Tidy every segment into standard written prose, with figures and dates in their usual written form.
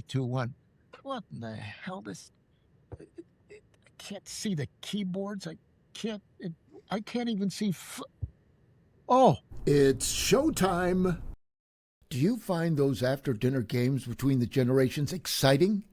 2, 1. What in the hell? I can't see the keyboards. I can't even see. Oh, It's showtime. Do you find those after dinner games between the generations exciting?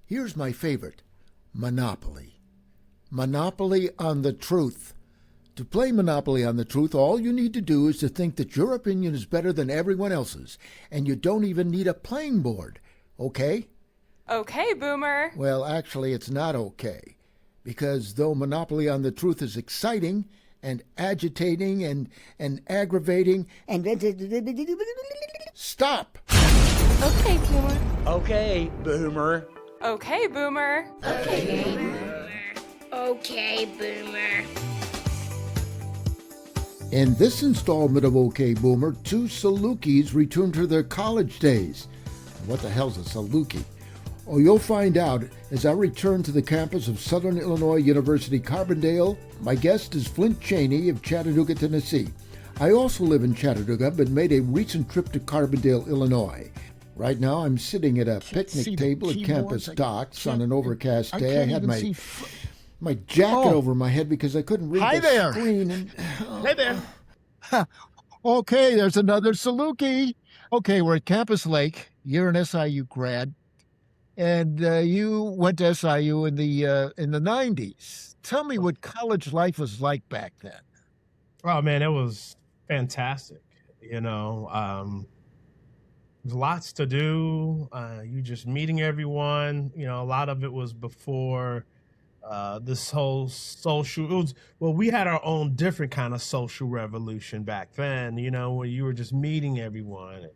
Here's my favorite, Monopoly. Monopoly on the Truth. To play Monopoly on the Truth, all you need to do is to think that your opinion is better than everyone else's, and you don't even need a playing board, okay? Okay, Boomer. Well, actually, it's not okay. Because though Monopoly on the Truth is exciting and agitating and aggravating and... Stop! Okay, Boomer. Okay, Boomer. Okay, Boomer. Okay, Boomer. Okay, Boomer. In this installment of OK Boomer, 2 Salukis return to their college days. What the hell's a Saluki? Oh, you'll find out as I return to the campus of Southern Illinois University, Carbondale. My guest is Flint Cheney of Chattanooga, Tennessee. I also live in Chattanooga, but made a recent trip to Carbondale, Illinois. Right now, I'm sitting at a picnic table at campus docks on an overcast day. I had my jacket over my head because I couldn't read the screen. And, Hey there. Okay, there's another Saluki. Okay, we're at Campus Lake. You're an SIU grad, and you went to SIU in the 90s. Tell me what college life was like back then. Oh man, it was fantastic. You know, there's lots to do. You just meeting everyone. You know, a lot of it was before this whole social. We had our own different kind of social revolution back then. You know, where you were just meeting everyone.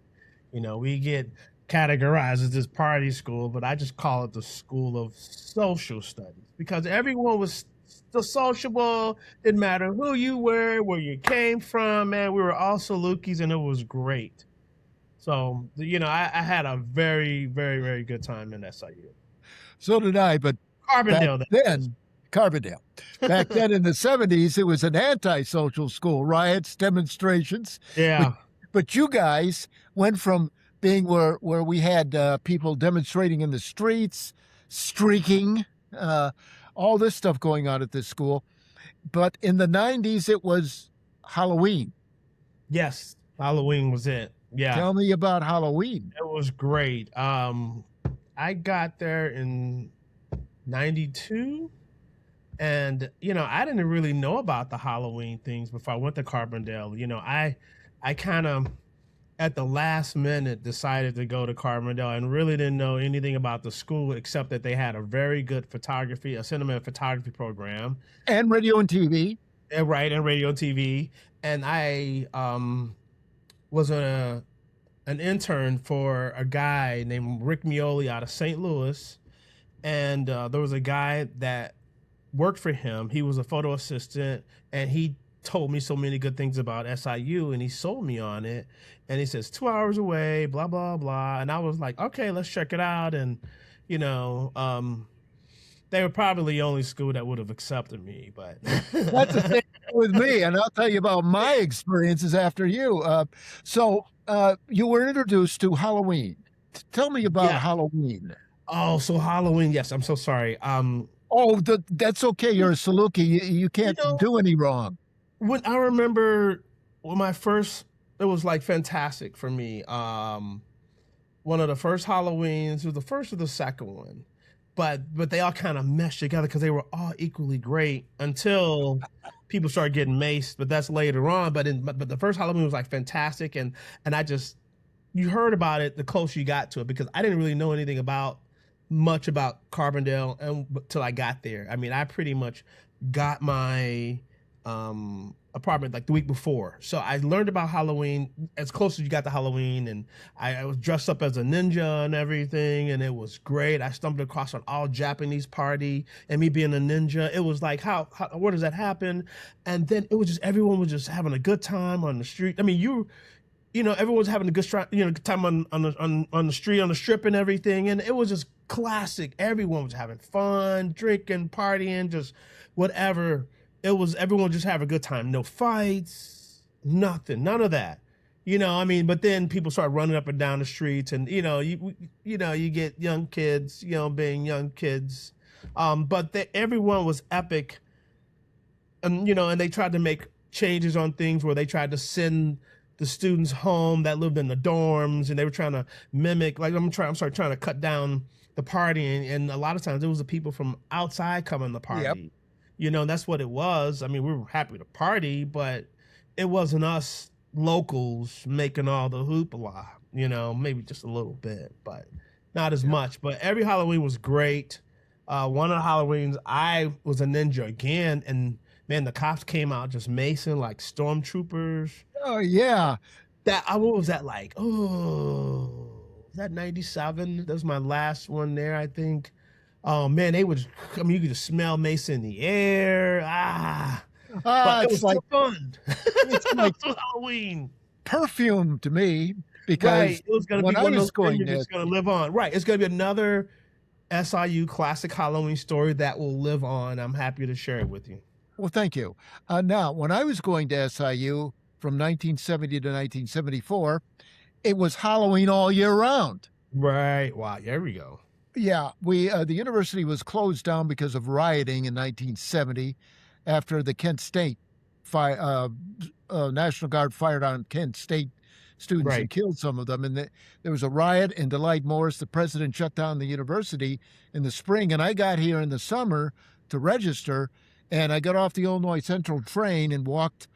You know, we get categorized as this party school, but I just call it the school of social studies because everyone was still sociable. Didn't matter who you were, where you came from, man. We were all Salukis, and it was great. So, you know, I had a very, very, very good time in SIU. So did I, but Carbondale. Carbondale. Back then in the 70s, it was an antisocial school, riots, demonstrations. Yeah. But you guys went from being where we had people demonstrating in the streets, streaking, all this stuff going on at this school. But in the 90s, it was Halloween. Yes, Halloween was it. Yeah. Tell me about Halloween. It was great. I got there in 92, and you know, I didn't really know about the Halloween things before I went to Carbondale. You know, I kind of at the last minute decided to go to Carbondale and really didn't know anything about the school except that they had a very good a cinema and photography program, and radio and TV. Right, and radio and TV. And I was an intern for a guy named Rick Mioli out of St. Louis. And there was a guy that worked for him. He was a photo assistant, and he told me so many good things about SIU, and he sold me on it. And he says 2 hours away, blah blah blah. And I was like, okay, let's check it out. And you know, they were probably the only school that would have accepted me. But that's the thing with me, and I'll tell you about my experiences after you. So you were introduced to Halloween. Tell me about Halloween. Oh, so Halloween. Yes, I'm so sorry. That's okay. You're a Saluki. You can't do any wrong. When I remember it was like fantastic for me. One of the first Halloweens, it was the first or the second one, but they all kind of meshed together because they were all equally great until people started getting maced. But that's later on. But the first Halloween was like fantastic, and you heard about it the closer you got to it because I didn't really know anything much about Carbondale until I got there. I mean, I pretty much got my apartment like the week before. So I learned about Halloween as close as you got to Halloween, and I was dressed up as a ninja and everything, and it was great. I stumbled across an all Japanese party, and me being a ninja, it was like, how where does that happen? And then it was just, everyone was just having a good time on the street. I mean, you know, everyone was having a good time on the street, on the strip and everything. And it was just classic. Everyone was having fun, drinking, partying, just whatever. It was, everyone just having a good time. No fights, nothing, none of that. I mean, but then people start running up and down the streets, and you get young kids, being young kids, but everyone was epic, and they tried to make changes on things where they tried to send the students home that lived in the dorms, and they were trying to mimic, like trying to cut down the partying, and a lot of times it was the people from outside coming to party. That's what it was. I mean, we were happy to party, but it wasn't us locals making all the hoopla, maybe just a little bit, but not as much. But every Halloween was great. One of the Halloweens, I was a ninja again, and man, the cops came out just macing like stormtroopers. Oh, yeah. What was that like? Oh, was that 97? That was my last one there, I think. Oh man, you could just smell mace in the air. But it was like fun. It's like Halloween perfume to me, because it was going to be one of those things that's going to live on. Right, it's going to be another SIU classic Halloween story that will live on. I'm happy to share it with you. Well, thank you. Now, when I was going to SIU from 1970 to 1974, it was Halloween all year round. Right. Wow. There we go. Yeah, the university was closed down because of rioting in 1970 after the Kent State National Guard fired on Kent State students and killed some of them. And there was a riot in Delight Morris. The president shut down the university in the spring, and I got here in the summer to register, and I got off the Illinois Central train and walked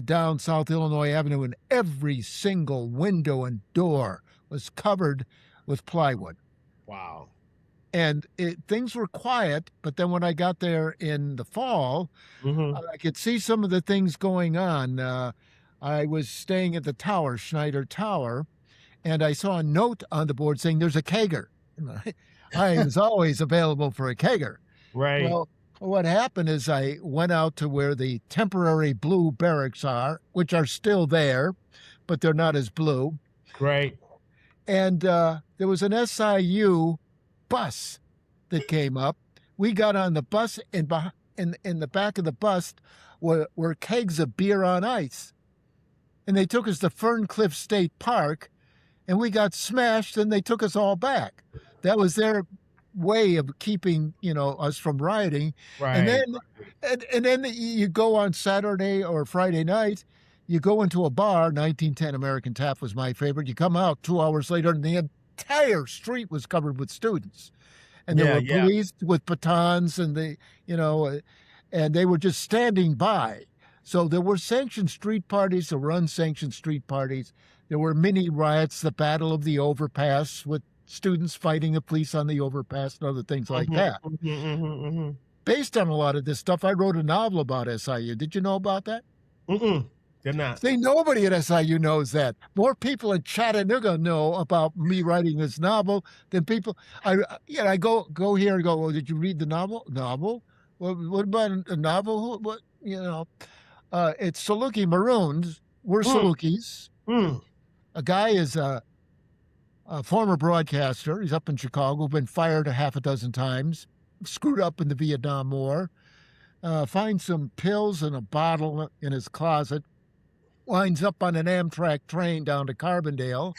down South Illinois Avenue, and every single window and door was covered with plywood. Wow. And things were quiet, but then when I got there in the fall, I could see some of the things going on. I was staying at the tower, Schneider Tower, and I saw a note on the board saying there's a kegger. I was always available for a kegger. Right. Well, what happened is I went out to where the temporary blue barracks are, which are still there, but they're not as blue. Right. And there was an SIU bus that came up. We got on the bus, and in the back of the bus were kegs of beer on ice. And they took us to Ferncliff State Park, and we got smashed, and they took us all back. That was their way of keeping, us from rioting. Right. And then you go on Saturday or Friday night, you go into a bar. 1910 American Tap was my favorite. You come out 2 hours later, and the entire street was covered with students, and there were police with batons, and and they were just standing by. So there were sanctioned street parties, there were unsanctioned street parties, there were mini riots, the Battle of the Overpass with students fighting the police on the overpass and other things like that. Based on a lot of this stuff, I wrote a novel about SIU. Did you know about that? Did not. See, nobody at SIU knows that. More people in Chattanooga know about me writing this novel than people. I go here and go, well, did you read the novel? Novel? What about a novel? What? It's Saluki Maroons. We're Salukis. A guy is a former broadcaster. He's up in Chicago, been fired a half a dozen times, screwed up in the Vietnam War, finds some pills in a bottle in his closet, winds up on an Amtrak train down to Carbondale,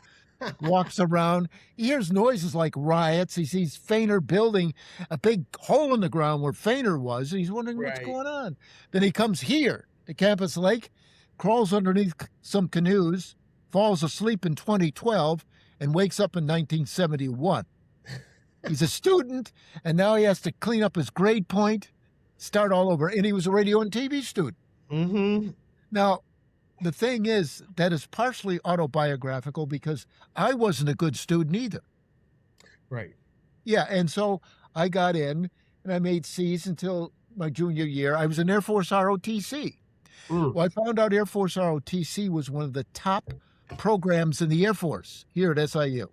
walks around. He hears noises like riots. He sees Feiner building a big hole in the ground where Feiner was. And he's wondering what's going on. Then he comes here to Campus Lake, crawls underneath some canoes, falls asleep in 2012, and wakes up in 1971. He's a student, and now he has to clean up his grade point, start all over. And he was a radio and TV student. Now, the thing is, that is partially autobiographical because I wasn't a good student either. Right. Yeah, and so I got in, and I made C's until my junior year. I was in Air Force ROTC. Well, I found out Air Force ROTC was one of the top programs in the Air Force here at SIU.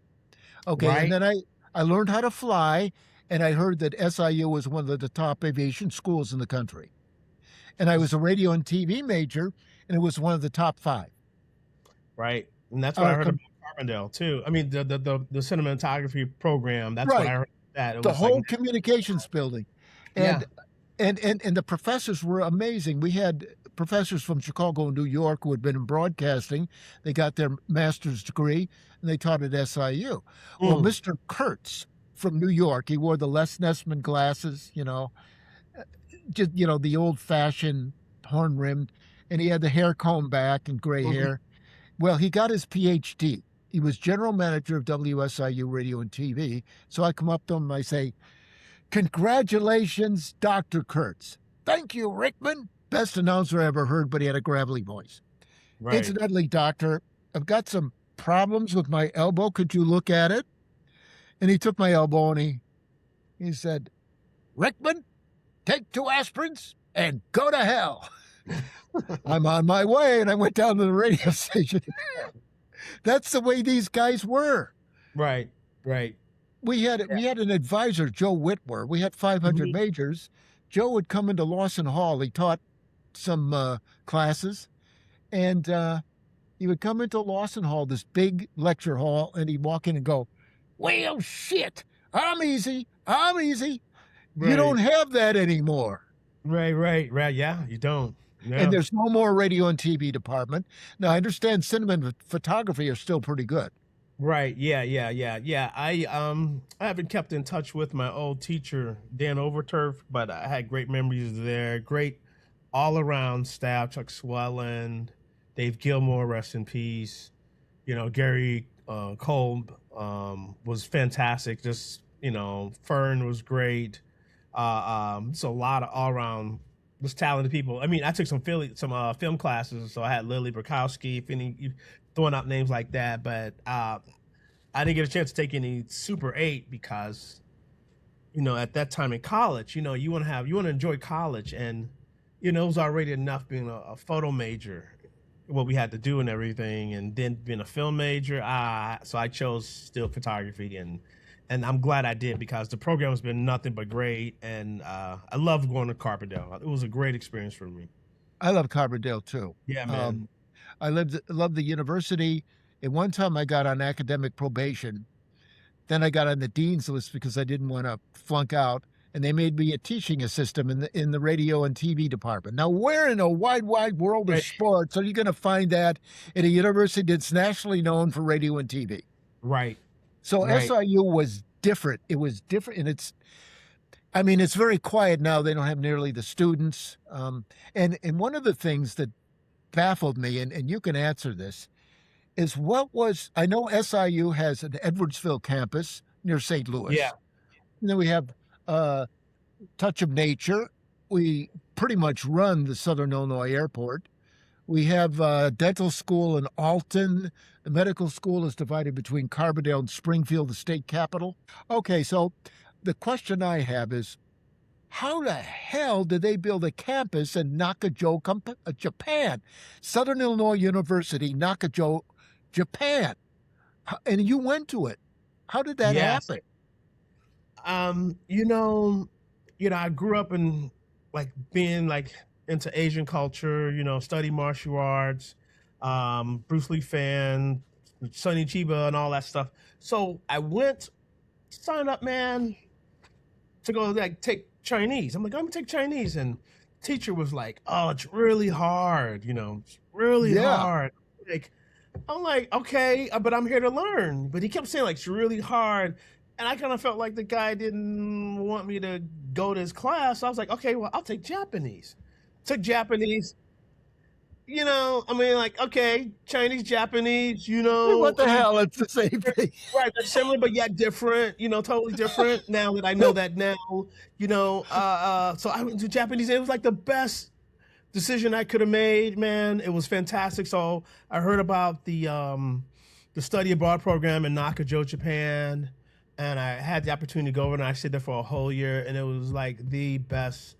Okay, and then I learned how to fly, and I heard that SIU was one of the top aviation schools in the country. And I was a radio and TV major, and it was one of the top 5. Right. And that's what I heard about Carbondale, too. I mean, the cinematography program, that's what I heard. The whole communications building. And the professors were amazing. We had professors from Chicago and New York who had been in broadcasting. They got their master's degree, and they taught at SIU. Well, Mr. Kurtz from New York, he wore the Les Nessman glasses, just, the old-fashioned horn-rimmed, and he had the hair combed back and gray hair. Well, he got his PhD. He was general manager of WSIU Radio and TV. So I come up to him and I say, "Congratulations, Dr. Kurtz." "Thank you, Rickman." Best announcer I ever heard, but he had a gravelly voice. Right. "Incidentally, doctor, I've got some problems with my elbow. Could you look at it?" And he took my elbow and he said, "Rickman, take 2 aspirins and go to hell." I'm on my way, and I went down to the radio station. That's the way these guys were. Right. We had an advisor, Joe Whitwer. We had 500 majors. Joe would come into Lawson Hall. He taught some classes, and he would come into Lawson Hall, this big lecture hall, and he'd walk in and go, "Well, shit, I'm easy. Right. You don't have that anymore." Right. Yeah, you don't. Yeah. And there's no more radio and TV department. Now, I understand cinema and photography are still pretty good. Right. Yeah. I haven't kept in touch with my old teacher, Dan Overturf, but I had great memories there. Great all around staff, Chuck Swelland, Dave Gilmore, rest in peace. Gary Kolb was fantastic. Just, Fern was great. So a lot of all around just talented people. I mean, I took some film classes, so I had Lily Burkowski, throwing out names like that, but I didn't get a chance to take any Super 8 because, at that time in college, you want to enjoy college, and it was already enough being a photo major, what we had to do and everything, and then being a film major. So I chose still photography, and I'm glad I did because the program has been nothing but great, and I love going to Carbondale. It was a great experience for me. I love Carbondale too. Yeah, man. I loved the university. At one time, I got on academic probation. Then I got on the dean's list because I didn't want to flunk out, and they made me a teaching assistant in the radio and TV department. Now, where in a wide world of sports are you going to find that at a university that's nationally known for radio and TV? Right. So SIU was different. It was different, and it's very quiet now. They don't have nearly the students. And one of the things that baffled me, and you can answer this, is I know SIU has an Edwardsville campus near St. Louis. Yeah. And then we have Touch of Nature. We pretty much run the Southern Illinois Airport. We have dental school in Alton. The medical school is divided between Carbondale and Springfield, the state capital. Okay, so the question I have is, how the hell did they build a campus in Nakajo, Japan? Southern Illinois University, Nakajo, Japan. And you went to it. How did that happen? I grew up in being into Asian culture, study martial arts, Bruce Lee fan, Sonny Chiba and all that stuff. So I signed up, man, to go take Chinese. I'm like, I'm gonna take Chinese, and teacher was like, "Oh, it's really hard, it's really hard." I'm like, okay, but I'm here to learn. But he kept saying it's really hard, and I kind of felt like the guy didn't want me to go to his class. So I was like, okay, well, I'll take Japanese. Took Japanese. Okay, Chinese, Japanese, What the hell? It's the same thing. Right, they're similar, but yet different, totally different now that I know that now, so I went to Japanese, and it was like the best decision I could have made, man. It was fantastic. So I heard about the study abroad program in Nakajo, Japan, and I had the opportunity to go over, and I stayed there for a whole year, and it was like the best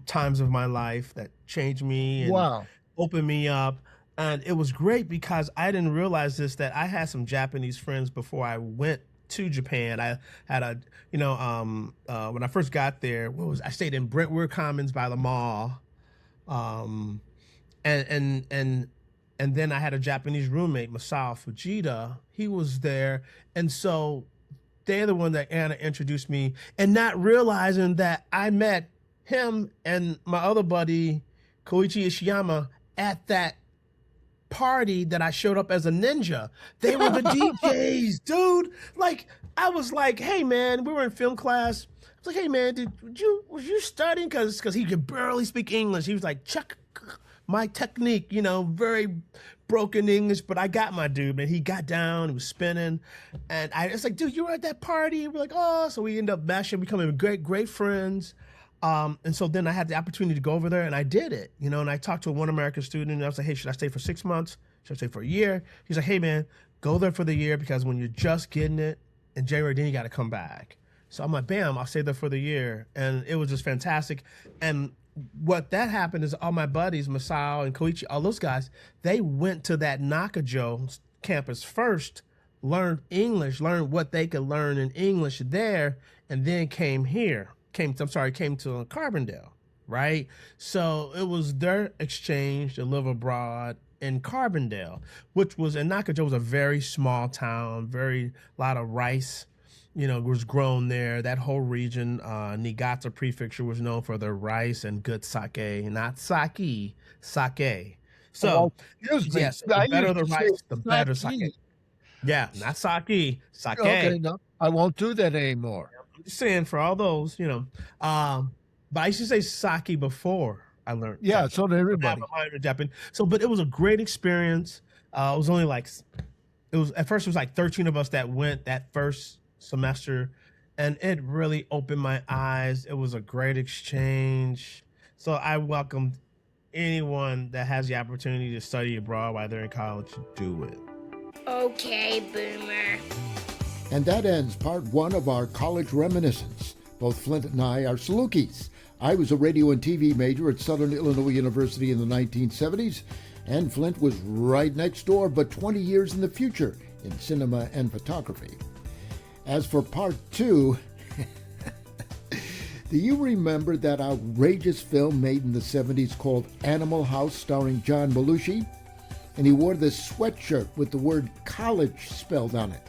times of my life that changed me and opened me up. And it was great because I didn't realize that I had some Japanese friends before I went to Japan. I had when I first got there, I stayed in Brentwood Commons by the mall. And then I had a Japanese roommate, Masao Fujita. He was there. And so they're the one that Anna introduced me, and not realizing that I met him and my other buddy Koichi Ishiyama at that party that I showed up as a ninja. They were the DJs, dude. Like, I was like, hey man, we were in film class. I was like, hey man, was you studying? Cause he could barely speak English. He was like, check my technique, very broken English, but I got my dude, man. He got down, he was spinning. And I was like, dude, you were at that party? We're like, oh, so we end up becoming great friends. And so then I had the opportunity to go over there and I did it, and I talked to a One American student and I was like, hey, should I stay for 6 months? Should I stay for a year? He's like, hey man, go there for the year because when you're just getting it in January, then you got to come back. So I'm like, bam, I'll stay there for the year. And it was just fantastic. And what that happened is all my buddies, Masao and Koichi, all those guys, they went to that Nakajo campus first, learned English, learned what they could learn in English there, and then came to Carbondale, right? So it was their exchange to live abroad in Carbondale, which was, and Nakajo was a very small town, a lot of rice, was grown there. That whole region, Niigata Prefecture was known for their rice and good sake, not sake. So, yes, the better the rice, the better sake. Yeah, not sake. Okay, no, I won't do that anymore. I'm just saying for all those, but I used to say sake before I learned. Yeah, so did everybody. So, but it was a great experience. It was only at first it was like 13 of us that went that first semester, and it really opened my eyes. It was a great exchange. So I welcome anyone that has the opportunity to study abroad while they're in college to do it. Okay, Boomer. And that ends part 1 of our college reminiscence. Both Flint and I are Salukis. I was a radio and TV major at Southern Illinois University in the 1970s, and Flint was right next door, but 20 years in the future in cinema and photography. As for part 2, do you remember that outrageous film made in the 70s called Animal House starring John Belushi? And he wore this sweatshirt with the word college spelled on it.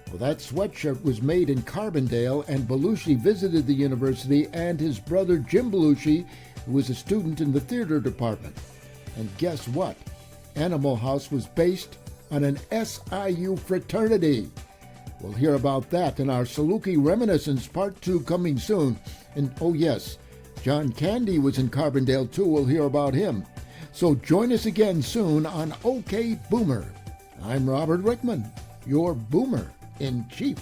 Well, that sweatshirt was made in Carbondale, and Belushi visited the university and his brother Jim Belushi, who was a student in the theater department. And guess what? Animal House was based on an SIU fraternity. We'll hear about that in our Saluki Reminiscence Part 2 coming soon. And oh yes, John Candy was in Carbondale too. We'll hear about him. So join us again soon on OK Boomer. I'm Robert Rickman, your Boomer in Chief.